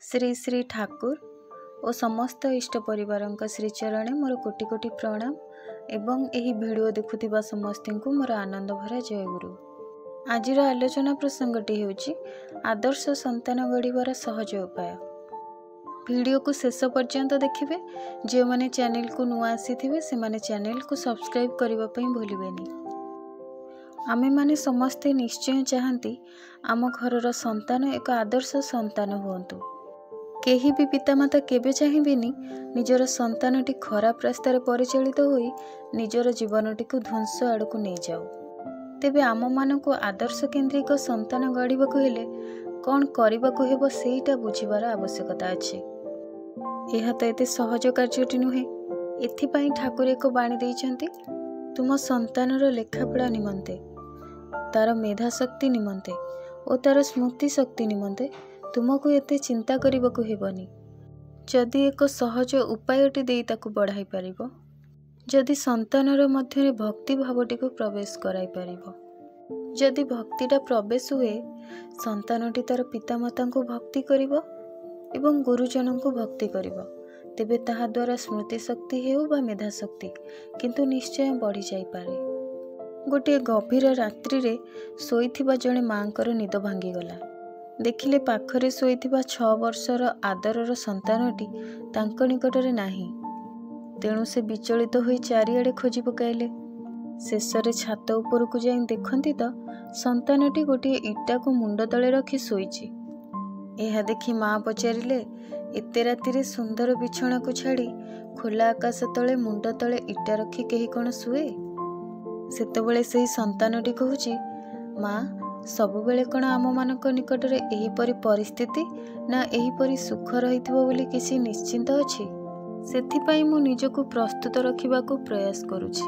श्री श्री ठाकुर और समस्त इष्ट परिवार श्रीचरण मोर कोटि कोटि प्रणाम एवं यही वीडियो देखुथिबा समस्त को मोर आनंद भरा जय गुरु। आज आलोचना प्रसंगटी होछि आदर्श संतान गढ़िबार सहज उपाय। वीडियो को शेष पर्यंत देखिए। जो मैंने चैनल को नुआ आसीथिबे से माने चैनल को सब्सक्राइब करबा पई भूलिबेनी। आमे माने समस्ते निश्चय चाहती आम घरर संतान एक आदर्श संतान हुअन्तु। केही भी पितामाता केबे चाहिबेनी निजर संतानटी खराब रास्तार परिचालित होई निजर जीवनटी को ध्वंस आड़कू नहीं जाऊ। तेबे आम मानकु आदर्श केन्द्रिक संतान गढ़िबाकु हेले कौन करिबाकु हेबो सेईटा बुझिबार आवश्यकता अछि। यह तो एते सहज कार्यटी नुहे। एथिपाई ठाकुर एक बाणी देइछन्ति, तुम संतानर लेखापड़ा निमंते, तार मेधा शक्ति निमंते और तार स्मृति शक्ति निमंते तुमको एते चिंता करिबाकु हेबनी। जदि एक सहज उपायटी देई ताकु बढ़ाई पारिबो, जदि संतानर मध्यरे भक्ति भावटी को प्रवेश कराई पारिबो, जदि भक्तिटा प्रवेश हुए संतानटी तार पितामाता को भक्ति करिबो एवं गुरुजन को भक्ति करिबो, तेबे ताहा द्वारा स्मृति शक्ति हेउ बा मेधा शक्ति किंतु निश्चय बढ़ी जाई पारे। गोटे गभीर रात्रि रे सोईथिबा जणे मांकर निद भांगी गला। देखिले पाखरे सोईथिबा 6 वर्षर आदरर संतानटी तांक निकटरे नाही। तेणु से विचलित होई चारिआडे खोजी पकाइले। शेषरे छात उपरकू जाई देखंती तो संतानटी गोटे इटा को मुंड तले रखी सोईची। एहा देखि माँ पचारिले, एते रातिरे सुंदर बिछଣା को छाड़ी खोला आकाश तले मुंड तले इटा रखी केही कोन सुए? सेतेबेले सेही संतानटी कहूची, माँ सबुबेले कण आम मानक निकटरे एहीपरि परिस्थिति ना एहीपरि सुख रहिथिबो बोली किसी निश्चिंत अछि। सेथिपाई मु निजको प्रस्तुत रखिबाकू प्रयास करुछि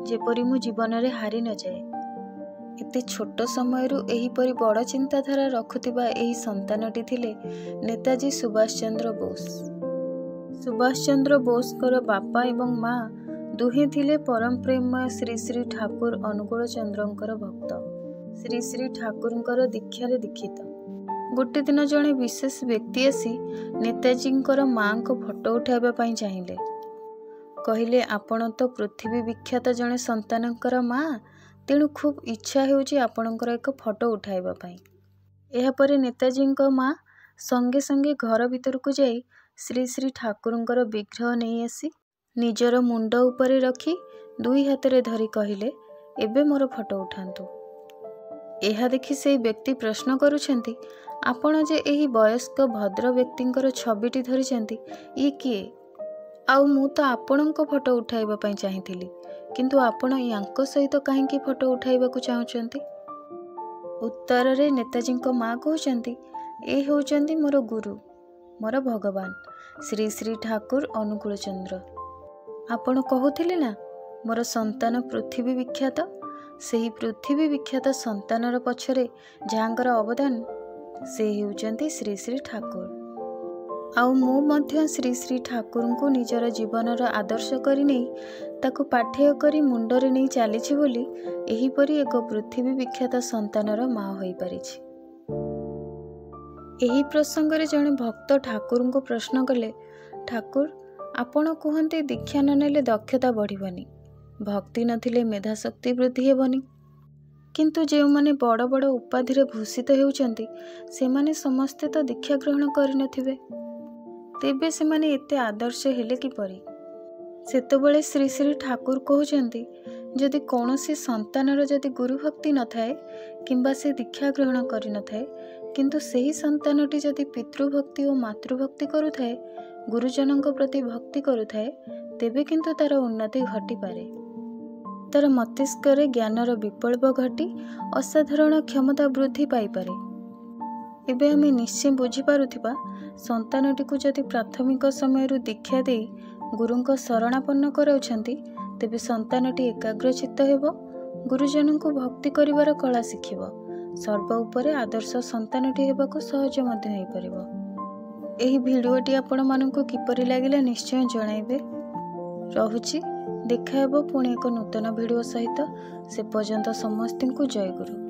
जेपरि मु जीवन रे हारि न जाए। एते छोट समयरु एहीपरि बड़ चिंताधारा रखुथिबा एही संतानटी थिले नेताजी सुभाष चंद्र बोस। सुभाष चंद्र बोसकर बापा एवं माँ दुहे थिले परम प्रेममय श्री श्री ठाकुर अनुकूल चंद्रंकर भक्त। श्री श्री ठाकुरंकर दीक्षारे दीक्षित। गोटे दिन जड़े विशेष व्यक्ति आसी नेताजींकर माँ को फोटो उठाइबा पई चाहिए। कहिले आपण तो पृथ्वी विख्यात जड़े संतानकर माँ, तेणु खूब इच्छा हेउची आपणकर एक फोटो उठाइबा पई। एहा परे नेताजींक माँ संगे संगे घर भीतर को जाई श्री श्री ठाकुरंकर विग्रह नहीं आसी निजर मुंड उपरे रखी दुई हाथ धरी कहिले, एबे मोर फोटो उठांतु। एहा देखि से व्यक्ति प्रश्न करुछंती, आपण जे एही वयस्क भद्र व्यक्तिंकर छबिटी धरिछंती, ई किए? आउ मु तो आपणको फोटो उठाइबा पई चाहिथिली, किंतु आपण यांको सहित काहेकि फोटो उठाइबाकू चाहुछंती? उत्तर रे नेताजींको माँ कहउछंती, ए होउछंती मोर गुरु, मोर भगवान श्री श्री ठाकुर अनुकूल चंद्र। आपण कहउथिले ना मोर संतान पृथ्वी विख्यात, सेही पृथ्वी विख्यात संतानर पछरे जाहांकर अवदान से हेउचंती श्री श्री ठाकुर। आउ मु मध्य श्री श्री ठाकुर को निजर जीवनर आदर्श करि नै ताकु पाठेय करी मुंडरे नै चालिछि बोली एही परी एक पृथ्वी विख्यात संतानर माँ होई परिछि। एही प्रसंग रे जणे भक्त ठाकुर को प्रश्न कले, ठाकुर आपण कहते दीक्षा न नेले दक्षता बढ़िबनी, भक्ति नथिले मेधा शक्ति वृद्धि हेबनी, किंतु जे माने बड़ बड़ उपाधि रे भूषित हेउचंती से माने समस्ते तो दीक्षा ग्रहण करिनथिबे, तेबे से माने एते आदर्श हेले किपरि? सेतबेले श्री श्री ठाकुर कहउचंती, जदि कौनसी संतानर जदि गुरु भक्ति न थाए किंबा से दीक्षा ग्रहण करि न थाए, किंतु सेही संतानटी जदि पितृभक्ति और मातृभक्ति करुथाए, गुरुजनक प्रति भक्ति करुथाए, तेबे किंतु तार उन्नति घटी पारे। तार मस्तिष्क रे ज्ञानर विप्लव घटी असाधारण क्षमता वृद्धि पाई पारे। एबे आमे निश्चय बुझी पारुथिबा संतानटी को जदि प्राथमिक समयरु दीक्षा देई गुरुंक शरणापन्न कराउछंती, तेबे संतानटी एकाग्रचित्त हेबो, गुरुजन को भक्ति करिवार कला शिखिबो, सर्व उपरे आदर्श संतानटी हेबाकू सहज मध्य होई परिबो। एही भिडियोटी आपण मानकू किपरि लागिला निश्चय जणाइबे। रहुछि, देखा हेबो पुणी एक नूतन भिडियो सहित। से पर्यंत समस्तिंकु जय गुरु।